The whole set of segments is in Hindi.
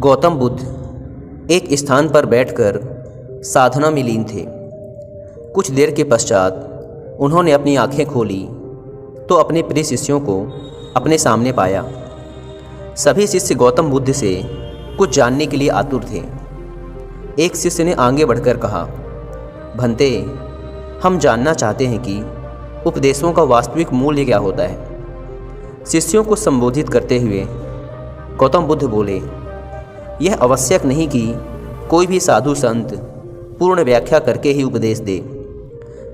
गौतम बुद्ध एक स्थान पर बैठकर साधना में लीन थे। कुछ देर के पश्चात उन्होंने अपनी आंखें खोली तो अपने प्रिय शिष्यों को अपने सामने पाया। सभी शिष्य गौतम बुद्ध से कुछ जानने के लिए आतुर थे। एक शिष्य ने आगे बढ़कर कहा, भंते, हम जानना चाहते हैं कि उपदेशों का वास्तविक मूल्य क्या होता है। शिष्यों को संबोधित करते हुए गौतम बुद्ध बोले, यह आवश्यक नहीं कि कोई भी साधु संत पूर्ण व्याख्या करके ही उपदेश दे,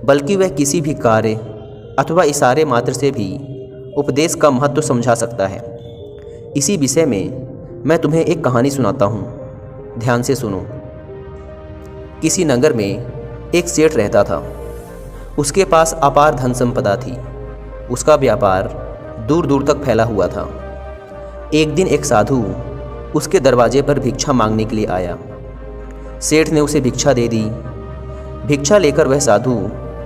बल्कि वह किसी भी कार्य अथवा इशारे मात्र से भी उपदेश का महत्व समझा सकता है। इसी विषय में मैं तुम्हें एक कहानी सुनाता हूँ, ध्यान से सुनो। किसी नगर में एक सेठ रहता था। उसके पास अपार धन संपदा थी। उसका व्यापार दूर दूर तक फैला हुआ था। एक दिन एक साधु उसके दरवाजे पर भिक्षा मांगने के लिए आया। सेठ ने उसे भिक्षा दे दी। भिक्षा लेकर वह साधु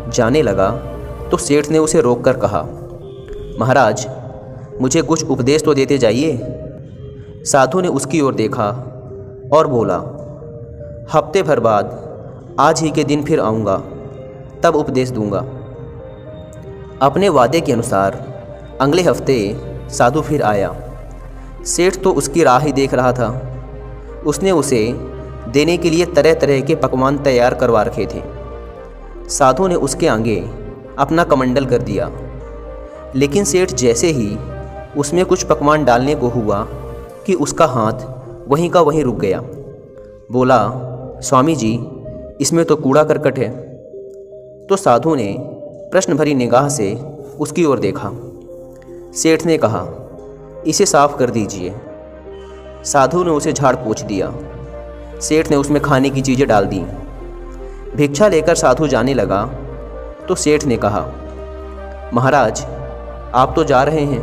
जाने लगा तो सेठ ने उसे रोककर कहा, महाराज, मुझे कुछ उपदेश तो देते जाइए। साधु ने उसकी ओर देखा और बोला, हफ्ते भर बाद आज ही के दिन फिर आऊँगा, तब उपदेश दूंगा। अपने वादे के अनुसार अगले हफ्ते साधु फिर आया। सेठ तो उसकी राह ही देख रहा था। उसने उसे देने के लिए तरह तरह के पकवान तैयार करवा रखे थे। साधु ने उसके आगे अपना कमंडल कर दिया, लेकिन सेठ जैसे ही उसमें कुछ पकवान डालने को हुआ कि उसका हाथ वहीं का वहीं रुक गया। बोला, स्वामी जी, इसमें तो कूड़ा करकट है। तो साधु ने प्रश्न भरी निगाह से उसकी ओर देखा। सेठ ने कहा, इसे साफ कर दीजिए। साधु ने उसे झाड़ पोंछ दिया। सेठ ने उसमें खाने की चीज़ें डाल दी। भिक्षा लेकर साधु जाने लगा तो सेठ ने कहा, महाराज, आप तो जा रहे हैं,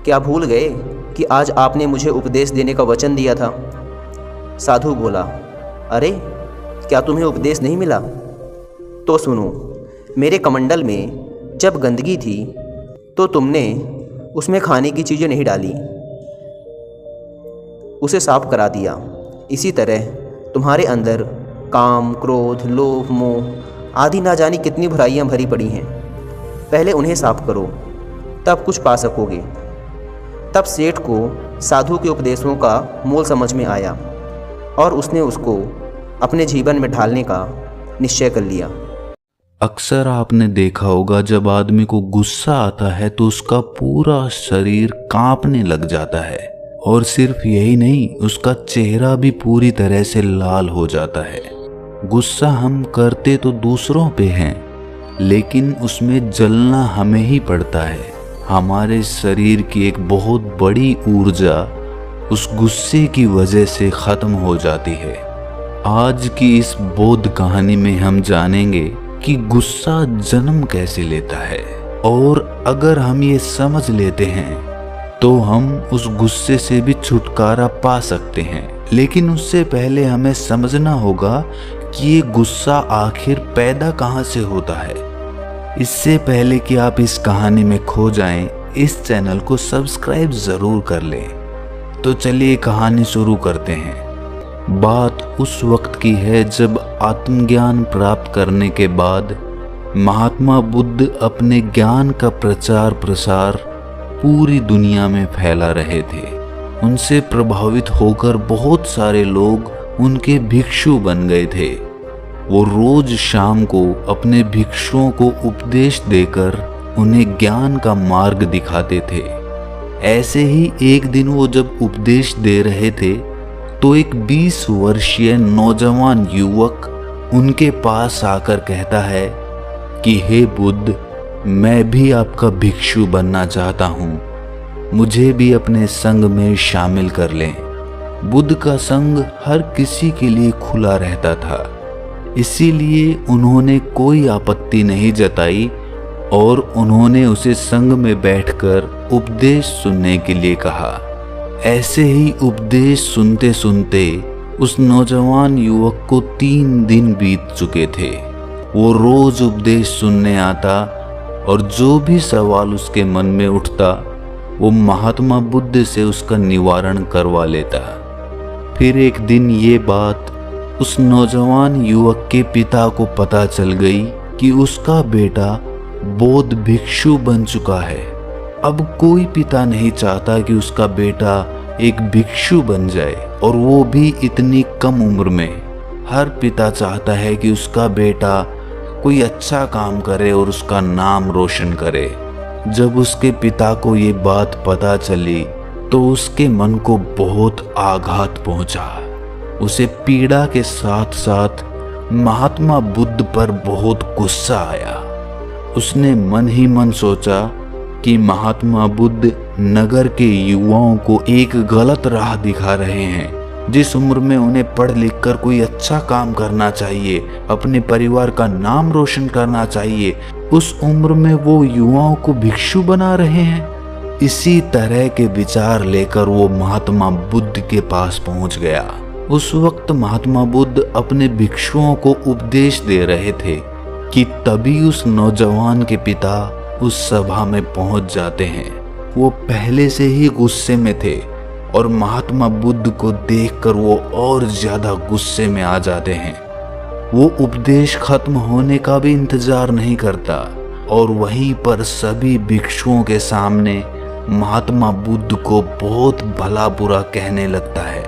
क्या भूल गए कि आज आपने मुझे उपदेश देने का वचन दिया था। साधु बोला, अरे, क्या तुम्हें उपदेश नहीं मिला? तो सुनो, मेरे कमंडल में जब गंदगी थी तो तुमने उसमें खाने की चीज़ें नहीं डाली, उसे साफ करा दिया। इसी तरह तुम्हारे अंदर काम, क्रोध, लोभ, मोह आदि ना जानी कितनी बुराइयां भरी पड़ी हैं। पहले उन्हें साफ करो, तब कुछ पा सकोगे। तब सेठ को साधु के उपदेशों का मोल समझ में आया और उसने उसको अपने जीवन में ढालने का निश्चय कर लिया। अक्सर आपने देखा होगा, जब आदमी को गुस्सा आता है तो उसका पूरा शरीर कांपने लग जाता है, और सिर्फ यही नहीं, उसका चेहरा भी पूरी तरह से लाल हो जाता है। गुस्सा हम करते तो दूसरों पे हैं, लेकिन उसमें जलना हमें ही पड़ता है। हमारे शरीर की एक बहुत बड़ी ऊर्जा उस गुस्से की वजह से खत्म हो जाती है। आज की इस बोध कहानी में हम जानेंगे कि गुस्सा जन्म कैसे लेता है, और अगर हम ये समझ लेते हैं तो हम उस गुस्से से भी छुटकारा पा सकते हैं। लेकिन उससे पहले हमें समझना होगा कि ये गुस्सा आखिर पैदा कहाँ से होता है। इससे पहले कि आप इस कहानी में खो जाएं, इस चैनल को सब्सक्राइब जरूर कर लें। तो चलिए कहानी शुरू करते हैं। बात उस वक्त की है जब आत्मज्ञान प्राप्त करने के बाद महात्मा बुद्ध अपने ज्ञान का प्रचार प्रसार पूरी दुनिया में फैला रहे थे। उनसे प्रभावित होकर बहुत सारे लोग उनके भिक्षु बन गए थे। वो रोज शाम को अपने भिक्षुओं को उपदेश देकर उन्हें ज्ञान का मार्ग दिखाते थे। ऐसे ही एक दिन वो जब उपदेश दे रहे थे तो एक 20 वर्षीय नौजवान युवक उनके पास आकर कहता है कि हे बुद्ध, मैं भी आपका भिक्षु बनना चाहता हूँ, मुझे भी अपने संघ में शामिल कर लें। बुद्ध का संघ हर किसी के लिए खुला रहता था, इसीलिए उन्होंने कोई आपत्ति नहीं जताई और उन्होंने उसे संघ में बैठकर उपदेश सुनने के लिए कहा। ऐसे ही उपदेश सुनते सुनते उस नौजवान युवक को 3 दिन बीत चुके थे। वो रोज उपदेश सुनने आता और जो भी सवाल उसके मन में उठता वो महात्मा बुद्ध से उसका निवारण करवा लेता। फिर एक दिन ये बात उस नौजवान युवक के पिता को पता चल गई कि उसका बेटा बौद्ध भिक्षु बन चुका है। अब कोई पिता नहीं चाहता कि उसका बेटा एक भिक्षु बन जाए, और वो भी इतनी कम उम्र में। हर पिता चाहता है कि उसका बेटा कोई अच्छा काम करे और उसका नाम रोशन करे। जब उसके पिता को ये बात पता चली तो उसके मन को बहुत आघात पहुंचा। उसे पीड़ा के साथ साथ महात्मा बुद्ध पर बहुत गुस्सा आया। उसने मन ही मन सोचा कि महात्मा बुद्ध नगर के युवाओं को एक गलत राह दिखा रहे हैं। जिस उम्र में उन्हें पढ़ लिख कर कोई अच्छा काम करना चाहिए, अपने परिवार का नाम रोशन करना चाहिए, उस उम्र में वो युवाओं को भिक्षु बना रहे हैं। इसी तरह के विचार लेकर वो महात्मा बुद्ध के पास पहुंच गया। उस वक्त महात्मा बुद्ध अपने भिक्षुओं को उपदेश दे रहे थे कि तभी उस नौजवान के पिता उस सभा में पहुंच जाते हैं। वो पहले से ही गुस्से में थे और महात्मा बुद्ध को देखकर वो और ज्यादा गुस्से में आ जाते हैं। वो उपदेश खत्म होने का भी इंतजार नहीं करता और वहीं पर सभी भिक्षुओं के सामने महात्मा बुद्ध को बहुत भला बुरा कहने लगता है।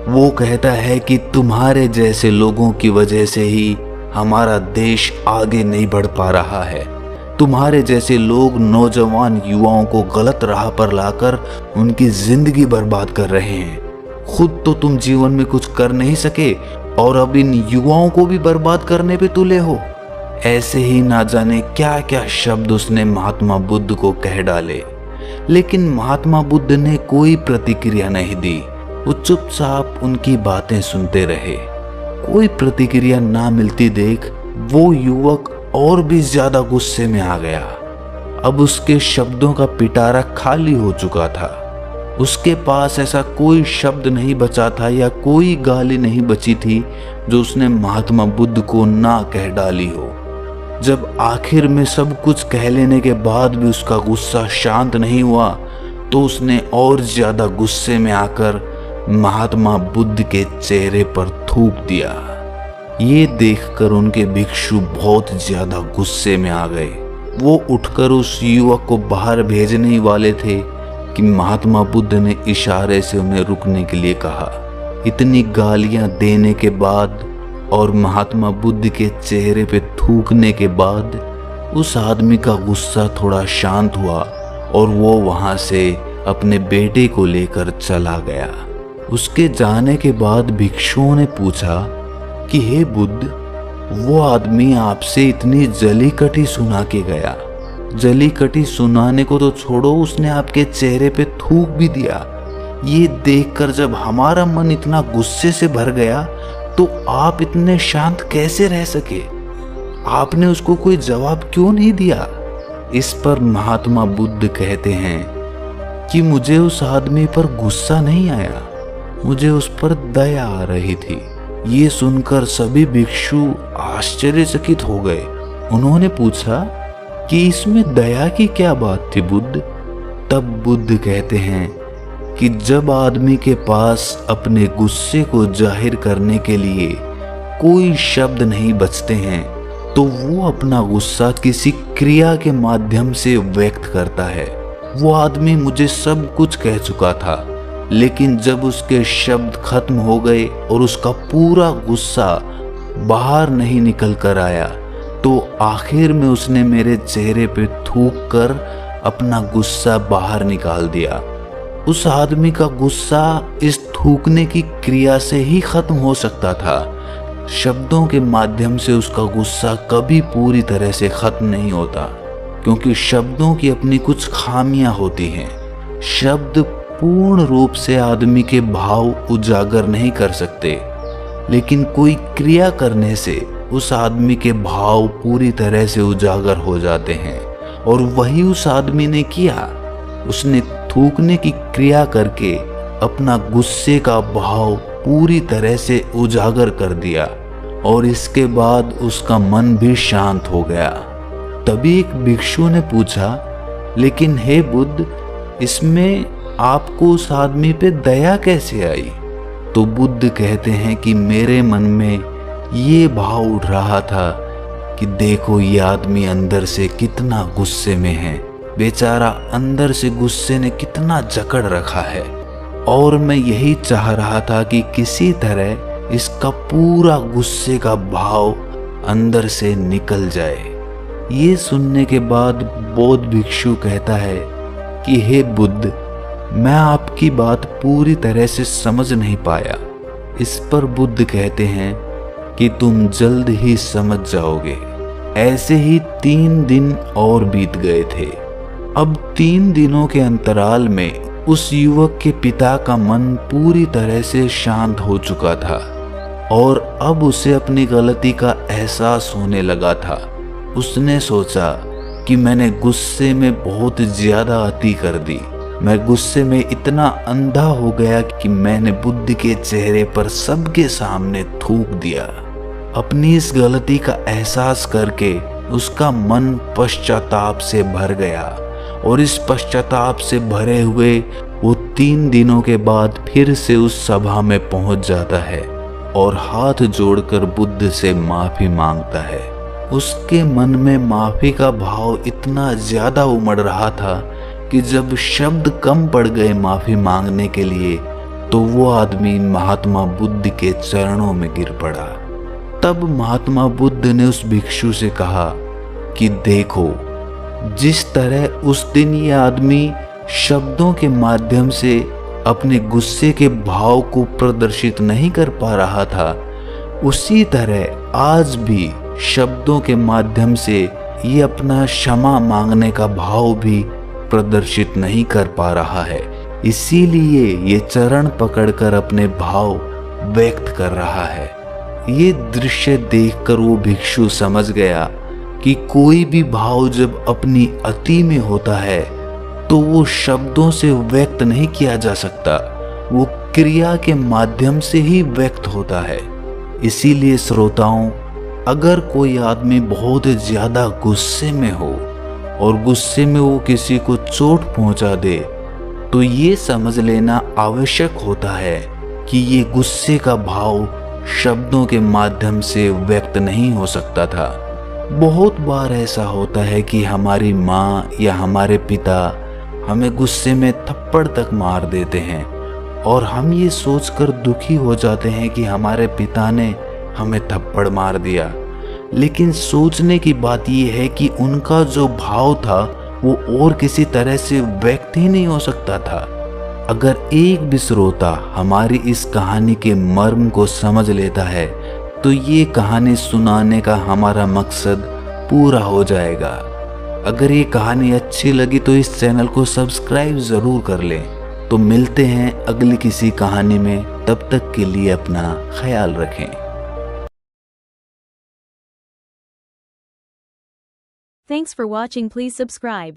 वो कहता है कि तुम्हारे जैसे लोगों की वजह से ही हमारा देश आगे नहीं बढ़ पा रहा है। तुम्हारे जैसे लोग नौजवान युवाओं को गलत राह पर लाकर उनकी जिंदगी बर्बाद कर रहे हैं। खुद तो तुम जीवन में कुछ कर नहीं सके और अब इन युवाओं को भी बर्बाद करने पे तुले हो। ऐसे ही ना जाने क्या क्या शब्द उसने महात्मा बुद्ध को कह डाले, लेकिन महात्मा बुद्ध ने कोई प्रतिक्रिया नहीं दी। वो चुपचाप उनकी बातें सुनते रहे। कोई प्रतिक्रिया ना मिलती देख वो युवक और भी ज्यादा गुस्से में आ गया। अब उसके शब्दों का पिटारा खाली हो चुका था। उसके पास ऐसा कोई शब्द नहीं बचा था या कोई गाली नहीं बची थी जो उसने महात्मा बुद्ध को ना कह डाली हो। जब आखिर में सब कुछ कह लेने के बाद भी उसका गुस्सा शांत नहीं हुआ तो उसने और ज्यादा गुस्से में आकर महात्मा बुद्ध के चेहरे पर थूक दिया। ये देखकर उनके भिक्षु बहुत ज्यादा गुस्से में आ गए। वो उठकर उस युवक को बाहर भेजने ही वाले थे कि महात्मा बुद्ध ने इशारे से उन्हें रुकने के लिए कहा। इतनी गालियां देने के बाद और महात्मा बुद्ध के चेहरे पे थूकने के बाद उस आदमी का गुस्सा थोड़ा शांत हुआ और वो वहां से अपने बेटे को लेकर चला गया। उसके जाने के बाद भिक्षुओं ने पूछा कि हे बुद्ध, वो आदमी आपसे इतनी जली कटी सुना के गया। जली कटी सुनाने को तो छोड़ो, उसने आपके चेहरे पे थूक भी दिया। ये देखकर जब हमारा मन इतना गुस्से से भर गया तो आप इतने शांत कैसे रह सके? आपने उसको कोई जवाब क्यों नहीं दिया? इस पर महात्मा बुद्ध कहते हैं कि मुझे उस आदमी पर गुस्सा नहीं आया, मुझे उस पर दया आ रही थी। ये सुनकर सभी भिक्षु आश्चर्यचकित हो गए। उन्होंने पूछा कि इसमें दया की क्या बात थी बुद्ध? तब बुद्ध कहते हैं कि जब आदमी के पास अपने गुस्से को जाहिर करने के लिए कोई शब्द नहीं बचते हैं तो वो अपना गुस्सा किसी क्रिया के माध्यम से व्यक्त करता है। वो आदमी मुझे सब कुछ कह चुका था, लेकिन जब उसके शब्द खत्म हो गए और उसका पूरा गुस्सा बाहर नहीं निकल कर आया तो आखिर में उसने मेरे चेहरे पे थूक कर अपना गुस्सा बाहर निकाल दिया। उस आदमी का गुस्सा इस थूकने की क्रिया से ही खत्म हो सकता था। शब्दों के माध्यम से उसका गुस्सा कभी पूरी तरह से खत्म नहीं होता, क्योंकि शब्दों की अपनी कुछ खामियां होती हैं। शब्द पूर्ण रूप से आदमी के भाव उजागर नहीं कर सकते, लेकिन कोई क्रिया करने से उस आदमी के भाव पूरी तरह से उजागर हो जाते हैं। और वही उस आदमी ने किया। उसने थूकने की क्रिया करके अपना गुस्से का भाव पूरी तरह से उजागर कर दिया और इसके बाद उसका मन भी शांत हो गया। तभी एक भिक्षु ने पूछा, लेकिन हे बुद्ध, इसमें आपको उस आदमी पे दया कैसे आई? तो बुद्ध कहते हैं कि मेरे मन में ये भाव उठ रहा था कि देखो ये आदमी अंदर से कितना गुस्से में है, बेचारा अंदर से गुस्से ने कितना जकड़ रखा है। और मैं यही चाह रहा था कि किसी तरह इसका पूरा गुस्से का भाव अंदर से निकल जाए। ये सुनने के बाद बौद्ध भिक्षु कहता है कि हे बुद्ध, मैं आपकी बात पूरी तरह से समझ नहीं पाया। इस पर बुद्ध कहते हैं कि तुम जल्द ही समझ जाओगे। ऐसे ही 3 दिन और बीत गए थे। अब 3 दिनों के अंतराल में उस युवक के पिता का मन पूरी तरह से शांत हो चुका था और अब उसे अपनी गलती का एहसास होने लगा था। उसने सोचा कि मैंने गुस्से में बहुत ज्यादा अति कर दी। मैं गुस्से में इतना अंधा हो गया कि मैंने बुद्ध के चेहरे पर सबके सामने थूक दिया। अपनी इस गलती का एहसास करके उसका मन पश्चाताप से भर गया और इस पश्चाताप से भरे हुए वो 3 दिनों के बाद फिर से उस सभा में पहुंच जाता है और हाथ जोड़कर बुद्ध से माफी मांगता है। उसके मन में माफी का भाव इतना ज्यादा उमड़ रहा था कि जब शब्द कम पड़ गए माफी मांगने के लिए तो वो आदमी महात्मा बुद्ध के चरणों में गिर पड़ा। तब महात्मा बुद्ध ने उस भिक्षु से कहा कि देखो, जिस तरह उस दिन ये आदमी शब्दों के माध्यम से अपने गुस्से के भाव को प्रदर्शित नहीं कर पा रहा था, उसी तरह आज भी शब्दों के माध्यम से ये अपना क्षमा मांगने का भाव भी प्रदर्शित नहीं कर पा रहा है। इसीलिए ये चरण पकड़कर अपने भाव व्यक्त कर रहा है। ये दृश्य देखकर वो भिक्षु समझ गया कि कोई भी भाव जब अपनी अति में होता है तो वो शब्दों से व्यक्त नहीं किया जा सकता, वो क्रिया के माध्यम से ही व्यक्त होता है। इसीलिए श्रोताओं, अगर कोई आदमी बहुत ज्यादा गुस्से में हो और गुस्से में वो किसी को चोट पहुंचा दे तो ये समझ लेना आवश्यक होता है कि ये गुस्से का भाव शब्दों के माध्यम से व्यक्त नहीं हो सकता था। बहुत बार ऐसा होता है कि हमारी माँ या हमारे पिता हमें गुस्से में थप्पड़ तक मार देते हैं और हम ये सोचकर दुखी हो जाते हैं कि हमारे पिता ने हमें थप्पड़ मार दिया। लेकिन सोचने की बात यह है कि उनका जो भाव था वो और किसी तरह से व्यक्त ही नहीं हो सकता था। अगर एक भी श्रोता हमारी इस कहानी के मर्म को समझ लेता है तो ये कहानी सुनाने का हमारा मकसद पूरा हो जाएगा। अगर ये कहानी अच्छी लगी तो इस चैनल को सब्सक्राइब जरूर कर लें। तो मिलते हैं अगली किसी कहानी में, तब तक के लिए अपना ख्याल रखें। Thanks for watching. Please subscribe.